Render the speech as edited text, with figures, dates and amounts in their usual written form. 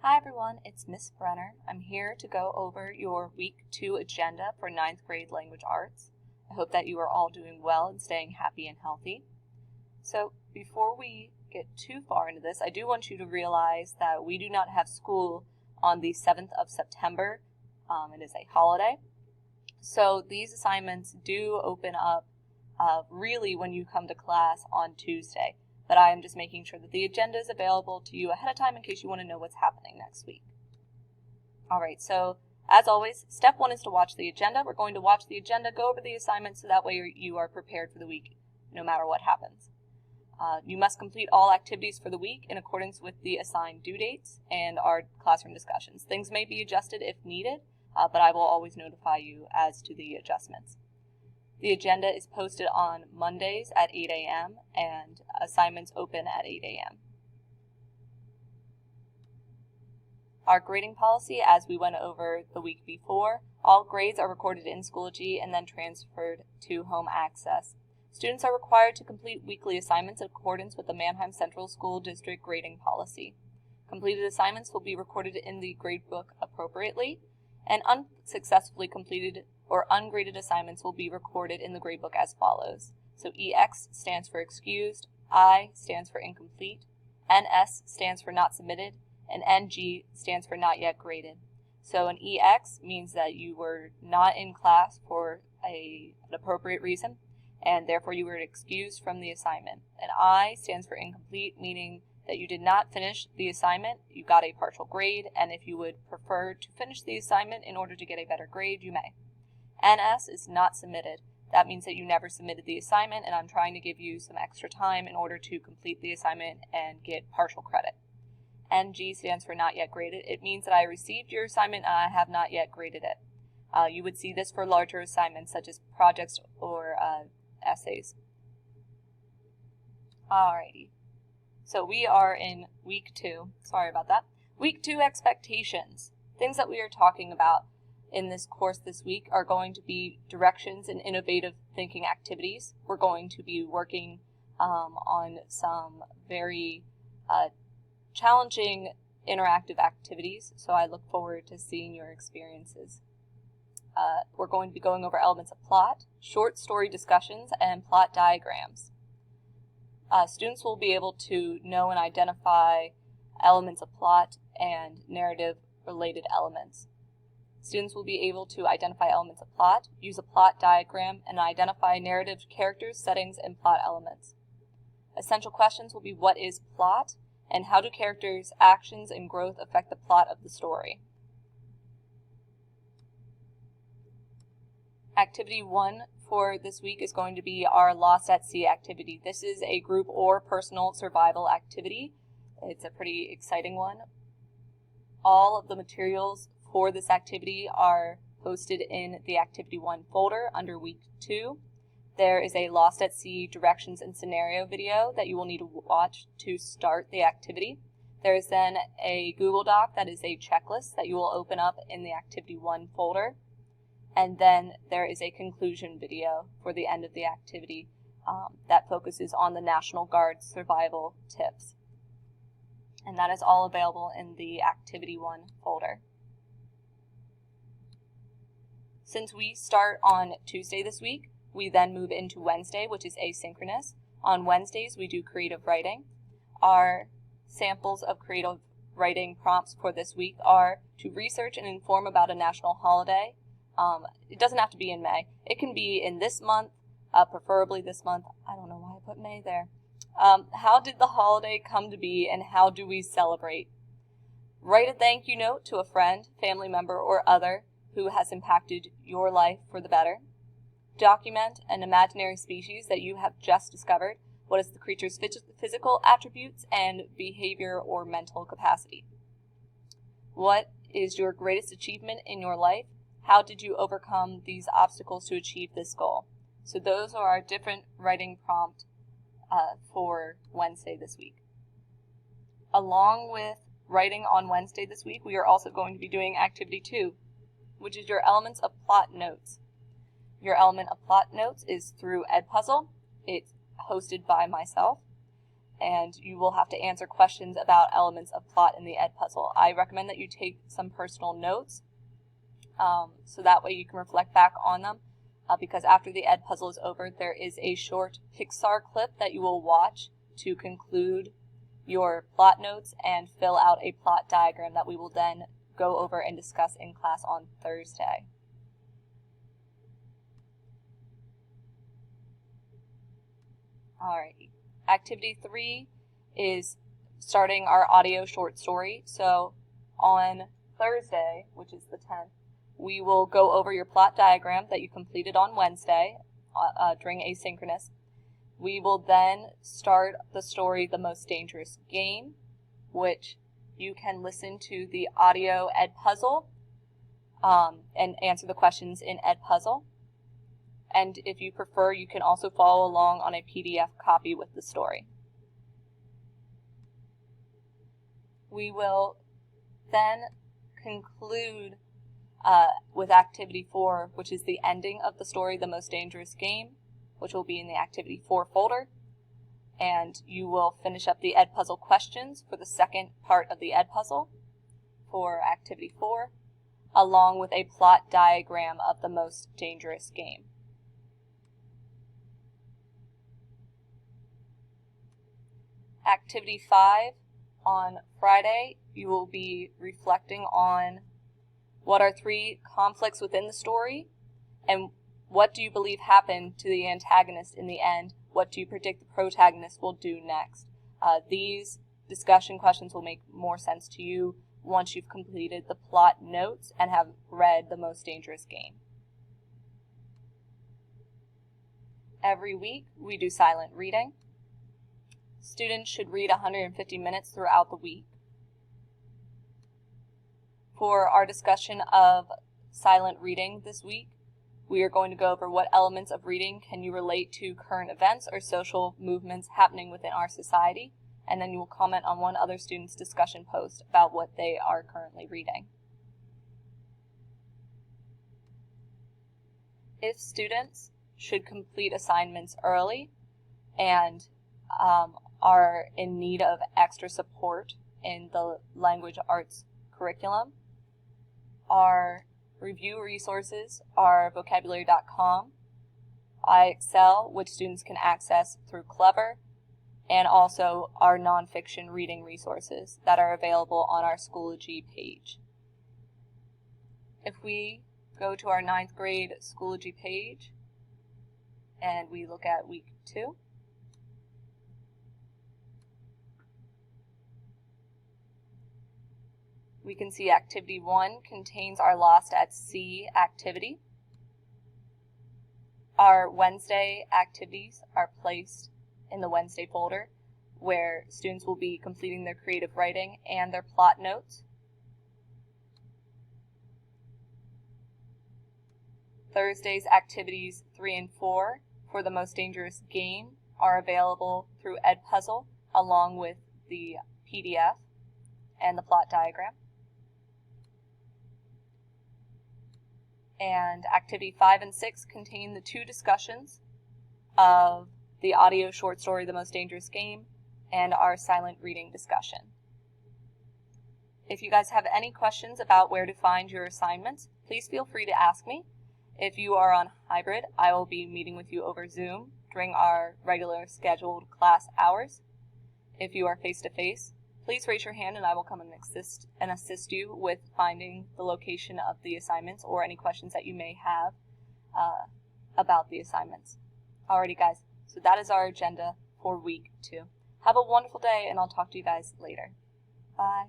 Hi everyone, it's Miss Brenner. I'm here to go over your Week 2 agenda for 9th grade language arts. I hope that you are all doing well and staying happy and healthy. So before we get too far into this, I do want you to realize that we do not have school on the 7th of September. It is a holiday. So these assignments do open up really when you come to class on Tuesday. But I am just making sure that the agenda is available to you ahead of time in case you want to know what's happening next week. Alright, so as always, step 1 is to watch the agenda. We're going to watch the agenda, go over the assignments so that way you are prepared for the week no matter what happens. You must complete all activities for the week in accordance with the assigned due dates and our classroom discussions. Things may be adjusted if needed, but I will always notify you as to the adjustments. The agenda is posted on Mondays at 8 a.m. and assignments open at 8 a.m. Our grading policy, as we went over the week before, all grades are recorded in Schoology and then transferred to Home Access. Students are required to complete weekly assignments in accordance with the Mannheim Central School District grading policy. Completed assignments will be recorded in the gradebook appropriately, and unsuccessfully completed or ungraded assignments will be recorded in the gradebook as follows. So EX stands for excused, I stands for incomplete, NS stands for not submitted, and NG stands for not yet graded. So an EX means that you were not in class for an appropriate reason, and therefore you were excused from the assignment. An I stands for incomplete, meaning that you did not finish the assignment, you got a partial grade, and if you would prefer to finish the assignment in order to get a better grade, you may. NS is not submitted. That means that you never submitted the assignment, and I'm trying to give you some extra time in order to complete the assignment and get partial credit. NG stands for not yet graded. It means that I received your assignment and I have not yet graded it. You would see this for larger assignments such as projects or essays. Alrighty. So we are in week 2. Sorry about that. Week 2 expectations. Things that we are talking about in this course this week are going to be directions and innovative thinking activities. We're going to be working on some very challenging interactive activities, so I look forward to seeing your experiences. We're going to be going over elements of plot, short story discussions, and plot diagrams. Students will be able to know and identify elements of plot and narrative-related elements. Students will be able to identify elements of plot, use a plot diagram, and identify narrative characters, settings, and plot elements. Essential questions will be what is plot, and how do characters' actions and growth affect the plot of the story. Activity 1 for this week is going to be our Lost at Sea activity. This is a group or personal survival activity. It's a pretty exciting one. All of the materials for this activity are posted in the Activity 1 folder under Week 2. There is a Lost at Sea directions and scenario video that you will need to watch to start the activity. There is then a Google Doc that is a checklist that you will open up in the Activity 1 folder. And then there is a conclusion video for the end of the activity that focuses on the National Guard survival tips. And that is all available in the Activity 1 folder. Since we start on Tuesday this week, we then move into Wednesday, which is asynchronous. On Wednesdays, we do creative writing. Our samples of creative writing prompts for this week are to research and inform about a national holiday. It doesn't have to be in May. It can be in this month, preferably this month. I don't know why I put May there. How did the holiday come to be and how do we celebrate? Write a thank you note to a friend, family member, or other who has impacted your life for the better. Document an imaginary species that you have just discovered. What is the creature's physical attributes and behavior or mental capacity? What is your greatest achievement in your life? How did you overcome these obstacles to achieve this goal? So those are our different writing prompts for Wednesday this week. Along with writing on Wednesday this week, we are also going to be doing Activity 2, which is your elements of plot notes. Your element of plot notes is through Edpuzzle. It's hosted by myself. and you will have to answer questions about elements of plot in the Ed puzzle. I recommend that you take some personal notes so that way you can reflect back on them, because after the Ed puzzle is over, there is a short Pixar clip that you will watch to conclude your plot notes and fill out a plot diagram that we will then go over and discuss in class on Thursday. Alright, activity 3 is starting our audio short story. So on Thursday, which is the 10th, we will go over your plot diagram that you completed on Wednesday during asynchronous. We will then start the story, The Most Dangerous Game, which you can listen to the audio Ed puzzle and answer the questions in Ed puzzle. And if you prefer, you can also follow along on a PDF copy with the story. We will then conclude with activity 4, which is the ending of the story, The Most Dangerous Game, which will be in the activity 4 folder. And you will finish up the Ed puzzle questions for the second part of the Ed puzzle for activity 4, along with a plot diagram of The Most Dangerous Game. Activity 5, on Friday, you will be reflecting on what are 3 conflicts within the story, and what do you believe happened to the antagonist in the end? What do you predict the protagonist will do next? These discussion questions will make more sense to you once you've completed the plot notes and have read The Most Dangerous Game. Every week, we do silent reading. Students should read 150 minutes throughout the week. For our discussion of silent reading this week, we are going to go over what elements of reading can you relate to current events or social movements happening within our society, and then you will comment on one other student's discussion post about what they are currently reading. If students should complete assignments early and are in need of extra support in the language arts curriculum, our review resources are vocabulary.com, iExcel, which students can access through Clever, and also our nonfiction reading resources that are available on our Schoology page. If we go to our 9th grade Schoology page and we look at week 2, we can see activity 1 contains our Lost at Sea activity. Our Wednesday activities are placed in the Wednesday folder, where students will be completing their creative writing and their plot notes. Thursday's activities 3 and 4 for The Most Dangerous Game are available through Ed Puzzle, along with the PDF and the plot diagram. And activity 5 and 6 contain the 2 discussions of the audio short story, The Most Dangerous Game, and our silent reading discussion. If you guys have any questions about where to find your assignments, please feel free to ask me. If you are on hybrid, I will be meeting with you over Zoom during our regular scheduled class hours. If you are face-to-face, please raise your hand and I will come and assist you with finding the location of the assignments or any questions that you may have about the assignments. Alrighty guys, so that is our agenda for week 2. Have a wonderful day and I'll talk to you guys later. Bye.